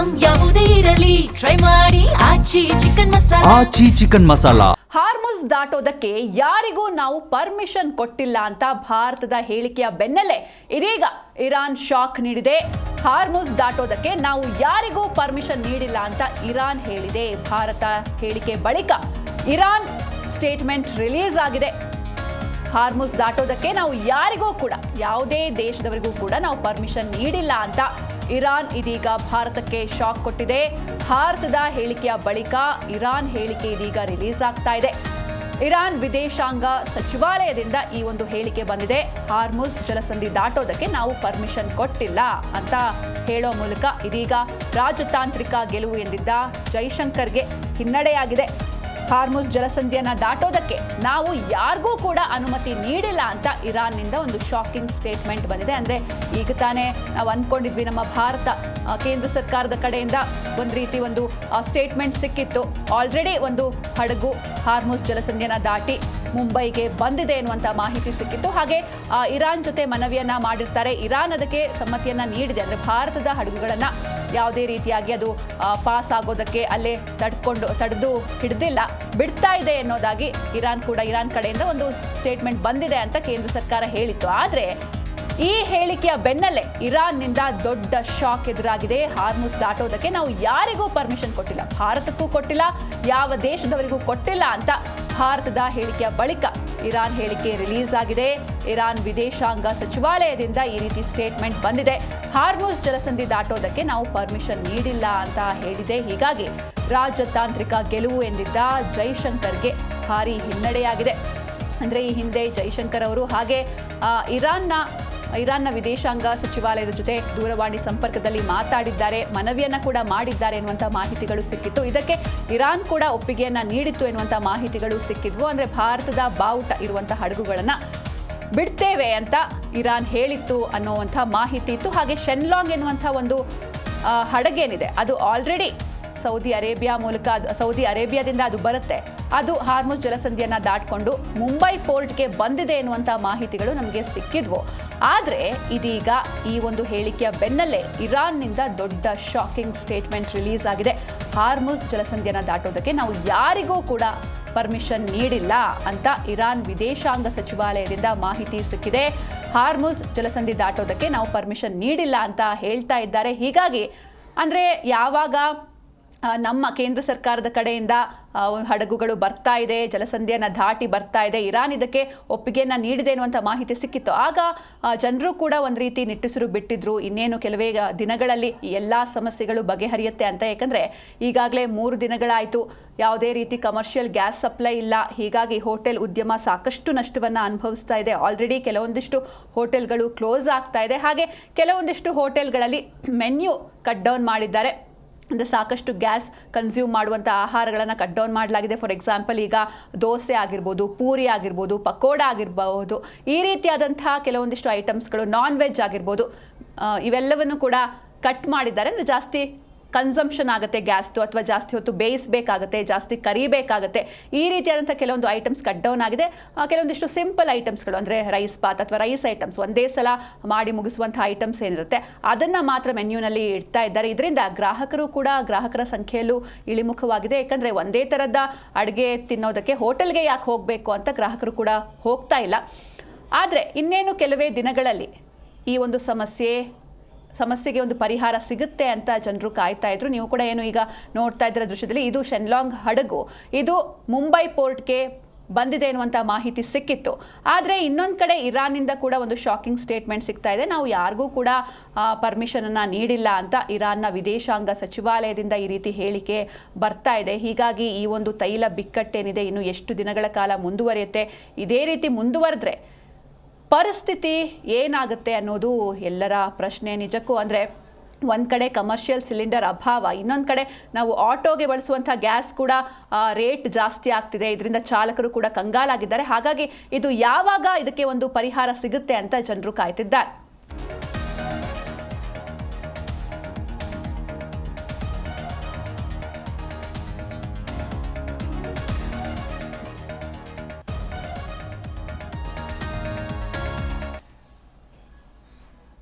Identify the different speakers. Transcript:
Speaker 1: Item ಯಾವುದೇ ಇರಲಿ try ಮಾಡಿ ಆಚಿ ಚಿಕನ್ ಮಸಾಲಾ.
Speaker 2: ಹಾರ್ಮುಜ್ ದಾಟೋದಕ್ಕೆ ಯಾರಿಗೂ ನಾವು ಪರ್ಮಿಷನ್ ಕೊಟ್ಟಿಲ್ಲ ಅಂತ ಭಾರತದ ಹೇಳಿಕೆಯ ಬೆನ್ನಲ್ಲೇ ಇದೀಗ ಇರಾನ್ ಶಾಕ್ ನೀಡಿದೆ. ಹಾರ್ಮುಜ್ ದಾಟೋದಕ್ಕೆ ನಾವು ಯಾರಿಗೂ ಪರ್ಮಿಷನ್ ನೀಡಿಲ್ಲ ಅಂತ ಇರಾನ್ ಹೇಳಿದೆ. ಭಾರತ ಹೇಳಿಕೆ ಬಳಿಕ ಇರಾನ್ ಸ್ಟೇಟ್ಮೆಂಟ್ ರಿಲೀಸ್ ಆಗಿದೆ. ಹಾರ್ಮುಜ್ ದಾಟೋದಕ್ಕೆ ನಾವು ಯಾರಿಗೂ ಕೂಡ ಯಾವುದೇ ದೇಶದವರಿಗೂ ಕೂಡ ನಾವು ಪರ್ಮಿಷನ್ ನೀಡಿಲ್ಲ ಅಂತ ಇರಾನ್ ಇದೀಗ ಭಾರತಕ್ಕೆ ಶಾಕ್ ಕೊಟ್ಟಿದೆ. ಭಾರತದ ಹೇಳಿಕೆಯ ಬಳಿಕ ಇರಾನ್ ಹೇಳಿಕೆ ಇದೀಗ ರಿಲೀಸ್ ಆಗ್ತಾ ಇದೆ. ಇರಾನ್ ವಿದೇಶಾಂಗ ಸಚಿವಾಲಯದಿಂದ ಈ ಒಂದು ಹೇಳಿಕೆ ಬಂದಿದೆ. ಹಾರ್ಮುಜ್ ಜಲಸಂಧಿ ದಾಟೋದಕ್ಕೆ ನಾವು ಪರ್ಮಿಷನ್ ಕೊಟ್ಟಿಲ್ಲ ಅಂತ ಹೇಳೋ ಮೂಲಕ ಇದೀಗ ರಾಜತಾಂತ್ರಿಕ ಗೆಲುವು ಎಂದಿದ್ದ ಜೈಶಂಕರ್ಗೆ ಹಿನ್ನಡೆಯಾಗಿದೆ. ಹಾರ್ಮುಜ್ ಜಲಸಂಧಿಯನ್ನ ದಾಟೋದಕ್ಕೆ ನಾವು ಯಾರಿಗೂ ಕೂಡ ಅನುಮತಿ ನೀಡಿಲ್ಲ ಅಂತ ಇರಾನ್ನಿಂದ ಒಂದು ಶಾಕಿಂಗ್ ಸ್ಟೇಟ್ಮೆಂಟ್ ಬಂದಿದೆ. ಅಂದರೆ ಈಗ ತಾನೇ ನಾವು ಅಂದ್ಕೊಂಡಿದ್ವಿ ನಮ್ಮ ಭಾರತ ಕೇಂದ್ರ ಸರ್ಕಾರದ ಕಡೆಯಿಂದ ಒಂದು ರೀತಿ ಒಂದು ಸ್ಟೇಟ್ಮೆಂಟ್ ಸಿಕ್ಕಿತ್ತು. ಆಲ್ರೆಡಿ ಒಂದು ಹಡಗು ಹಾರ್ಮುಜ್ ಜಲಸಂಧಿಯನ್ನ ದಾಟಿ ಮುಂಬೈಗೆ ಬಂದಿದೆ ಎನ್ನುವಂಥ ಮಾಹಿತಿ ಸಿಕ್ಕಿತ್ತು. ಹಾಗೆ ಇರಾನ್ ಜೊತೆ ಮನವಿಯನ್ನ ಮಾಡಿರ್ತಾರೆ. ಇರಾನ್ ಅದಕ್ಕೆ ಸಮ್ಮತಿಯನ್ನ ನೀಡಿದೆ. ಅಂದರೆ ಭಾರತದ ಹಡಗುಗಳನ್ನು ಯಾವುದೇ ರೀತಿಯಾಗಿ ಅದು ಪಾಸ್ ಆಗೋದಕ್ಕೆ ಅಲ್ಲೇ ತಡೆದು ಹಿಡಿದಿಲ್ಲ, ಬಿಡ್ತಾ ಇದೆ ಎನ್ನೋದಾಗಿ ಇರಾನ್ ಕಡೆಯಿಂದ ಒಂದು ಸ್ಟೇಟ್ಮೆಂಟ್ ಬಂದಿದೆ ಅಂತ ಕೇಂದ್ರ ಸರ್ಕಾರ ಹೇಳಿತ್ತು. ಆದರೆ ಈ ಹೇಳಿಕೆಯ ಬೆನ್ನಲ್ಲೇ ಇರಾನ್ನಿಂದ ದೊಡ್ಡ ಶಾಕ್ ಎದುರಾಗಿದೆ. ಹಾರ್ಮುಜ್ ದಾಟೋದಕ್ಕೆ ನಾವು ಯಾರಿಗೂ ಪರ್ಮಿಷನ್ ಕೊಟ್ಟಿಲ್ಲ, ಭಾರತಕ್ಕೂ ಕೊಟ್ಟಿಲ್ಲ, ಯಾವ ದೇಶದವರಿಗೂ ಕೊಟ್ಟಿಲ್ಲ ಅಂತ ಭಾರತದ ಹೇಳಿಕೆಯ ಬಳಿಕ ಇರಾನ್ ಹೇಳಿಕೆ ರಿಲೀಸ್ ಆಗಿದೆ. ಇರಾನ್ ವಿದೇಶಾಂಗ ಸಚಿವಾಲಯದಿಂದ ಈ ರೀತಿ ಸ್ಟೇಟ್ಮೆಂಟ್ ಬಂದಿದೆ. ಹಾರ್ಮುಜ್ ಜಲಸಂಧಿ ದಾಟೋದಕ್ಕೆ ನಾವು ಪರ್ಮಿಷನ್ ನೀಡಿಲ್ಲ ಅಂತ ಹೇಳಿದೆ. ಹೀಗಾಗಿ ರಾಜತಾಂತ್ರಿಕ ಗೆಲುವು ಎಂದಿದ್ದ ಜೈಶಂಕರ್ಗೆ ಭಾರಿ ಹಿನ್ನಡೆಯಾಗಿದೆ. ಅಂದರೆ ಈ ಹಿಂದೆ ಜೈಶಂಕರ್ ಅವರು ಹಾಗೆ ಇರಾನ್ನ ವಿದೇಶಾಂಗ ಸಚಿವಾಲಯದ ಜೊತೆ ದೂರವಾಣಿ ಸಂಪರ್ಕದಲ್ಲಿ ಮಾತಾಡಿದ್ದಾರೆ, ಮನವಿಯನ್ನ ಕೂಡ ಮಾಡಿದ್ದಾರೆ ಎನ್ನುವಂಥ ಮಾಹಿತಿಗಳು ಸಿಕ್ಕಿತ್ತು. ಇದಕ್ಕೆ ಇರಾನ್ ಕೂಡ ಒಪ್ಪಿಗೆಯನ್ನ ನೀಡಿತ್ತು ಎನ್ನುವಂಥ ಮಾಹಿತಿಗಳು ಸಿಕ್ಕಿದ್ವು. ಅಂದರೆ ಭಾರತದ ಬಾವುಟ ಇರುವಂಥ ಹಡಗುಗಳನ್ನು ಬಿಡ್ತೇವೆ ಅಂತ ಇರಾನ್ ಹೇಳಿತ್ತು ಅನ್ನುವಂಥ ಮಾಹಿತಿ ಇತ್ತು. ಹಾಗೆ ಶೆನ್ಲಾಂಗ್ ಎನ್ನುವಂಥ ಒಂದು ಹಡಗೇನಿದೆ ಅದು ಆಲ್ರೆಡಿ ಸೌದಿ ಅರೇಬಿಯಾದಿಂದ ಅದು ಬರುತ್ತೆ. ಅದು ಹಾರ್ಮುಜ್ ಜಲಸಂಧಿಯನ್ನು ದಾಟಿಕೊಂಡು ಮುಂಬೈ ಪೋರ್ಟ್ಗೆ ಬಂದಿದೆ ಎನ್ನುವಂಥ ಮಾಹಿತಿಗಳು ನಮಗೆ ಸಿಕ್ಕಿದ್ವು. ಆದರೆ ಇದೀಗ ಈ ಒಂದು ಹೇಳಿಕೆಯ ಬೆನ್ನಲ್ಲೇ ಇರಾನ್ನಿಂದ ದೊಡ್ಡ ಶಾಕಿಂಗ್ ಸ್ಟೇಟ್ಮೆಂಟ್ ರಿಲೀಸ್ ಆಗಿದೆ. ಹಾರ್ಮುಜ್ ಜಲಸಂಧಿಯನ್ನು ದಾಟೋದಕ್ಕೆ ನಾವು ಯಾರಿಗೂ ಕೂಡ ಪರ್ಮಿಷನ್ ನೀಡಿಲ್ಲ ಅಂತ ಇರಾನ್ ವಿದೇಶಾಂಗ ಸಚಿವಾಲಯದಿಂದ ಮಾಹಿತಿ ಸಿಕ್ಕಿದೆ. ಹಾರ್ಮುಜ್ ಜಲಸಂಧಿ ದಾಟೋದಕ್ಕೆ ನಾವು ಪರ್ಮಿಷನ್ ನೀಡಿಲ್ಲ ಅಂತ ಹೇಳ್ತಾ ಇದ್ದಾರೆ. ಹೀಗಾಗಿ ಅಂದರೆ ಯಾವಾಗ ನಮ್ಮ ಕೇಂದ್ರ ಸರ್ಕಾರದ ಕಡೆಯಿಂದ ಹಡಗುಗಳು ಬರ್ತಾ ಇದೆ, ಜಲಸಂಧಿಯನ್ನು ದಾಟಿ ಬರ್ತಾ ಇದೆ, ಇರಾನ್ ಇದಕ್ಕೆ ಒಪ್ಪಿಗೆಯನ್ನು ನೀಡಿದೆ ಅನ್ನುವಂಥ ಮಾಹಿತಿ ಸಿಕ್ಕಿತ್ತು. ಆಗ ಜನರು ಕೂಡ ಒಂದು ರೀತಿ ನಿಟ್ಟುಸಿರು ಬಿಟ್ಟಿದ್ರು. ಇನ್ನೇನು ಕೆಲವೇ ದಿನಗಳಲ್ಲಿ ಎಲ್ಲ ಸಮಸ್ಯೆಗಳು ಬಗೆಹರಿಯುತ್ತೆ ಅಂತ. ಯಾಕಂದರೆ ಈಗಾಗಲೇ 3 ದಿನಗಳಾಯಿತು, ಯಾವುದೇ ರೀತಿ ಕಮರ್ಷಿಯಲ್ ಗ್ಯಾಸ್ ಸಪ್ಲೈ ಇಲ್ಲ. ಹೀಗಾಗಿ ಹೋಟೆಲ್ ಉದ್ಯಮ ಸಾಕಷ್ಟು ನಷ್ಟವನ್ನು ಅನುಭವಿಸ್ತಾ ಇದೆ. ಆಲ್ರೆಡಿ ಕೆಲವೊಂದಿಷ್ಟು ಹೋಟೆಲ್ಗಳು ಕ್ಲೋಸ್ ಆಗ್ತಾ ಇದೆ. ಹಾಗೆ ಕೆಲವೊಂದಿಷ್ಟು ಹೋಟೆಲ್ಗಳಲ್ಲಿ ಮೆನ್ಯೂ ಕಟ್ ಡೌನ್ ಮಾಡಿದ್ದಾರೆ. ಅಂದರೆ ಸಾಕಷ್ಟು ಗ್ಯಾಸ್ ಕನ್ಸ್ಯೂಮ್ ಮಾಡುವಂಥ ಆಹಾರಗಳನ್ನು ಕಟ್ ಡೌನ್ ಮಾಡಲಾಗಿದೆ. ಫಾರ್ ಎಕ್ಸಾಂಪಲ್ ಈಗ ದೋಸೆ ಆಗಿರ್ಬೋದು, ಪೂರಿ ಆಗಿರ್ಬೋದು, ಪಕೋಡ ಆಗಿರ್ಬೋದು, ಈ ರೀತಿಯಾದಂಥ ಕೆಲವೊಂದಿಷ್ಟು ಐಟಮ್ಸ್ಗಳು, ನಾನ್ ವೆಜ್ ಆಗಿರ್ಬೋದು, ಇವೆಲ್ಲವನ್ನು ಕೂಡ ಕಟ್ ಮಾಡಿದ್ದಾರೆ. ಅಂದರೆ ಜಾಸ್ತಿ ಕನ್ಸಂಪ್ಷನ್ ಆಗುತ್ತೆ ಗ್ಯಾಸ್ದು, ಅಥವಾ ಜಾಸ್ತಿ ಹೊತ್ತು ಬೇಯಿಸಬೇಕಾಗುತ್ತೆ, ಜಾಸ್ತಿ ಕರಿಬೇಕಾಗುತ್ತೆ. ಈ ರೀತಿಯಾದಂಥ ಕೆಲವೊಂದು ಐಟಮ್ಸ್ ಕಟ್ ಡೌನ್ ಆಗಿದೆ. ಕೆಲವೊಂದಿಷ್ಟು ಸಿಂಪಲ್ ಐಟಮ್ಸ್ಗಳು ಅಂದರೆ ರೈಸ್ ಬಾತ್ ಅಥವಾ ರೈಸ್ ಐಟಮ್ಸ್, ಒಂದೇ ಸಲ ಮಾಡಿ ಮುಗಿಸುವಂಥ ಐಟಮ್ಸ್ ಏನಿರುತ್ತೆ ಅದನ್ನು ಮಾತ್ರ ಮೆನ್ಯೂನಲ್ಲಿ ಇಡ್ತಾ ಇದ್ದಾರೆ. ಇದರಿಂದ ಗ್ರಾಹಕರ ಸಂಖ್ಯೆಯಲ್ಲೂ ಇಳಿಮುಖವಾಗಿದೆ. ಯಾಕಂದರೆ ಒಂದೇ ಥರದ ಅಡುಗೆ ತಿನ್ನೋದಕ್ಕೆ ಹೋಟೆಲ್ಗೆ ಯಾಕೆ ಹೋಗಬೇಕು ಅಂತ ಗ್ರಾಹಕರು ಕೂಡ ಹೋಗ್ತಾ ಇಲ್ಲ. ಆದರೆ ಇನ್ನೇನು ಕೆಲವೇ ದಿನಗಳಲ್ಲಿ ಈ ಒಂದು ಸಮಸ್ಯೆಗೆ ಒಂದು ಪರಿಹಾರ ಸಿಗುತ್ತೆ ಅಂತ ಜನರು ಕಾಯ್ತಾ ಇದ್ರು. ನೀವು ಕೂಡ ಏನು ಈಗ ನೋಡ್ತಾ ಇದ್ದೀರ ದೃಶ್ಯದಲ್ಲಿ, ಇದು ಶೆನ್ಲಾಂಗ್ ಹಡಗು, ಇದು ಮುಂಬೈ ಪೋರ್ಟ್ಗೆ ಬಂದಿದೆ ಎನ್ನುವಂಥ ಮಾಹಿತಿ ಸಿಕ್ಕಿತ್ತು. ಆದರೆ ಇನ್ನೊಂದು ಕಡೆ ಇರಾನ್ನಿಂದ ಕೂಡ ಒಂದು ಶಾಕಿಂಗ್ ಸ್ಟೇಟ್ಮೆಂಟ್ ಸಿಗ್ತಾ ಇದೆ. ನಾವು ಯಾರಿಗೂ ಕೂಡ ಪರ್ಮಿಷನನ್ನು ನೀಡಿಲ್ಲ ಅಂತ ಇರಾನ್ನ ವಿದೇಶಾಂಗ ಸಚಿವಾಲಯದಿಂದ ಈ ರೀತಿ ಹೇಳಿಕೆ ಬರ್ತಾ ಇದೆ. ಹೀಗಾಗಿ ಈ ಒಂದು ತೈಲ ಬಿಕ್ಕಟ್ಟೇನಿದೆ ಇನ್ನು ಎಷ್ಟು ದಿನಗಳ ಕಾಲ ಮುಂದುವರಿಯುತ್ತೆ, ಇದೇ ರೀತಿ ಮುಂದುವರೆದ್ರೆ ಪರಿಸ್ಥಿತಿ ಏನಾಗುತ್ತೆ ಅನ್ನೋದು ಎಲ್ಲರ ಪ್ರಶ್ನೆ. ನಿಜಕ್ಕೂ ಅಂದರೆ ಒಂದು ಕಡೆ ಕಮರ್ಷಿಯಲ್ ಸಿಲಿಂಡರ್ ಅಭಾವ, ಇನ್ನೊಂದು ಕಡೆ ನಾವು ಆಟೋಗೆ ಬಳಸುವಂಥ ಗ್ಯಾಸ್ ಕೂಡ ರೇಟ್ ಜಾಸ್ತಿ ಆಗ್ತಿದೆ. ಇದರಿಂದ ಚಾಲಕರು ಕೂಡ ಕಂಗಾಲಾಗಿದ್ದಾರೆ. ಹಾಗಾಗಿ ಇದು ಯಾವಾಗ ಇದಕ್ಕೆ ಒಂದು ಪರಿಹಾರ ಸಿಗುತ್ತೆ ಅಂತ ಜನರು ಕಾಯ್ತಿದ್ದಾರೆ.